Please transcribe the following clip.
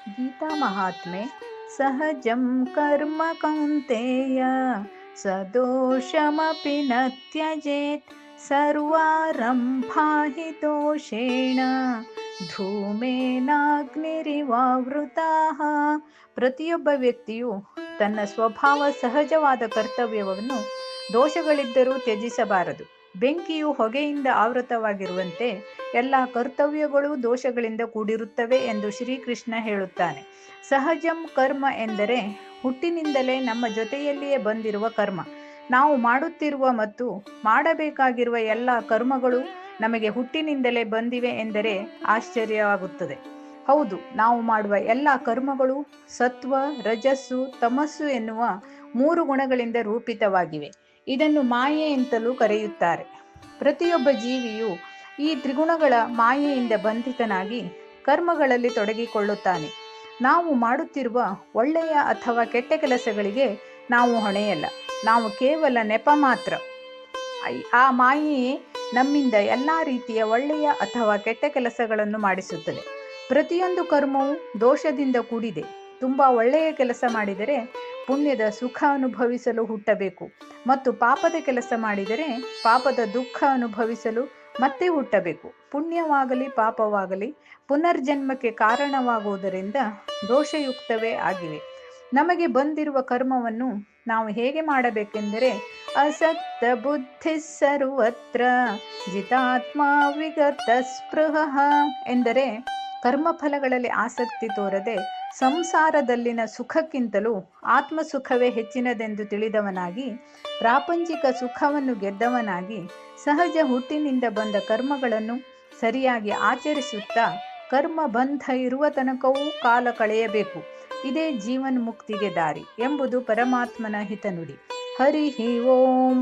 ಗೀತಾ ಮಹಾತ್ಮೆ ಸಹಜಂ ಕರ್ಮ ಕೌಂತೆಯ ಸದೋಷಮಪಿ ನ ತ್ಯಜೇತ್ ಸರ್ವಾರಂಭಾ ಹಿ ದೋಷೇಣ ಧೂಮೇನಾಗ್ನಿರಿವಾವೃತಾಃ. ಪ್ರತಿಯೊಬ್ಬ ವ್ಯಕ್ತಿಯು ತನ್ನ ಸ್ವಭಾವ ಸಹಜವಾದ ಕರ್ತವ್ಯವನ್ನು ದೋಷಗಳಿದ್ದರೂ ತ್ಯಜಿಸಬಾರದು. ಬೆಂಕಿಯು ಹೊಗೆಯಿಂದ ಆವೃತವಾಗಿರುವಂತೆ ಎಲ್ಲ ಕರ್ತವ್ಯಗಳು ದೋಷಗಳಿಂದ ಕೂಡಿರುತ್ತವೆ ಎಂದು ಶ್ರೀಕೃಷ್ಣ ಹೇಳುತ್ತಾನೆ. ಸಹಜಂ ಕರ್ಮ ಎಂದರೆ ಹುಟ್ಟಿನಿಂದಲೇ ನಮ್ಮ ಜೊತೆಯಲ್ಲಿಯೇ ಬಂದಿರುವ ಕರ್ಮ. ನಾವು ಮಾಡುತ್ತಿರುವ ಮತ್ತು ಮಾಡಬೇಕಾಗಿರುವ ಎಲ್ಲ ಕರ್ಮಗಳು ನಮಗೆ ಹುಟ್ಟಿನಿಂದಲೇ ಬಂದಿವೆ ಎಂದರೆ ಆಶ್ಚರ್ಯವಾಗುತ್ತದೆ. ಹೌದು, ನಾವು ಮಾಡುವ ಎಲ್ಲ ಕರ್ಮಗಳು ಸತ್ವ, ರಜಸ್ಸು, ತಮಸ್ಸು ಎನ್ನುವ 3 ಗುಣಗಳಿಂದ ರೂಪಿತವಾಗಿವೆ. ಇದನ್ನು ಮಾಯೆ ಅಂತಲೂ ಕರೆಯುತ್ತಾರೆ. ಪ್ರತಿಯೊಬ್ಬ ಜೀವಿಯು ಈ ತ್ರಿಗುಣಗಳ ಮಾಯೆಯಿಂದ ಬಂಧಿತನಾಗಿ ಕರ್ಮಗಳಲ್ಲಿ ತೊಡಗಿಕೊಳ್ಳುತ್ತಾನೆ. ನಾವು ಮಾಡುತ್ತಿರುವ ಒಳ್ಳೆಯ ಅಥವಾ ಕೆಟ್ಟ ಕೆಲಸಗಳಿಗೆ ನಾವು ಹೊಣೆಯಲ್ಲ. ನಾವು ಕೇವಲ ನೆಪ ಮಾತ್ರ. ಆ ಮಾಯೆಯೇ ನಮ್ಮಿಂದ ಎಲ್ಲ ರೀತಿಯ ಒಳ್ಳೆಯ ಅಥವಾ ಕೆಟ್ಟ ಕೆಲಸಗಳನ್ನು ಮಾಡಿಸುತ್ತದೆ. ಪ್ರತಿಯೊಂದು ಕರ್ಮವು ದೋಷದಿಂದ ಕೂಡಿದೆ. ತುಂಬ ಒಳ್ಳೆಯ ಕೆಲಸ ಮಾಡಿದರೆ ಪುಣ್ಯದ ಸುಖ ಅನುಭವಿಸಲು ಹುಟ್ಟಬೇಕು ಮತ್ತು ಪಾಪದ ಕೆಲಸ ಮಾಡಿದರೆ ಪಾಪದ ದುಃಖ ಅನುಭವಿಸಲು ಮತ್ತೆ ಹುಟ್ಟಬೇಕು. ಪುಣ್ಯವಾಗಲಿ ಪಾಪವಾಗಲಿ ಪುನರ್ಜನ್ಮಕ್ಕೆ ಕಾರಣವಾಗುವುದರಿಂದ ದೋಷಯುಕ್ತವೇ ಆಗಿವೆ. ನಮಗೆ ಬಂದಿರುವ ಕರ್ಮವನ್ನು ನಾವು ಹೇಗೆ ಮಾಡಬೇಕೆಂದರೆ ಅಸಕ್ತ ಬುದ್ಧಿ ಸರ್ವತ್ರ ಜಿತಾತ್ಮ ವಿಗತ ಸ್ಪೃಹ ಎಂದರೆ ಕರ್ಮಫಲಗಳಲ್ಲಿ ಆಸಕ್ತಿ ತೋರದೆ ಸಂಸಾರದಲ್ಲಿನ ಸುಖಕ್ಕಿಂತಲೂ ಆತ್ಮಸುಖವೇ ಹೆಚ್ಚಿನದೆಂದು ತಿಳಿದವನಾಗಿ ಪ್ರಾಪಂಚಿಕ ಸುಖವನ್ನು ಗೆದ್ದವನಾಗಿ ಸಹಜ ಹುಟ್ಟಿನಿಂದ ಬಂದ ಕರ್ಮಗಳನ್ನು ಸರಿಯಾಗಿ ಆಚರಿಸುತ್ತಾ ಕರ್ಮ ಬಂಧ ಇರುವ ತನಕವೂ ಕಾಲ ಕಳೆಯಬೇಕು. ಇದೇ ಜೀವನ್ಮುಕ್ತಿಗೆ ದಾರಿ ಎಂಬುದು ಪರಮಾತ್ಮನ ಹಿತನುಡಿ. ಹರಿ ಓಂ.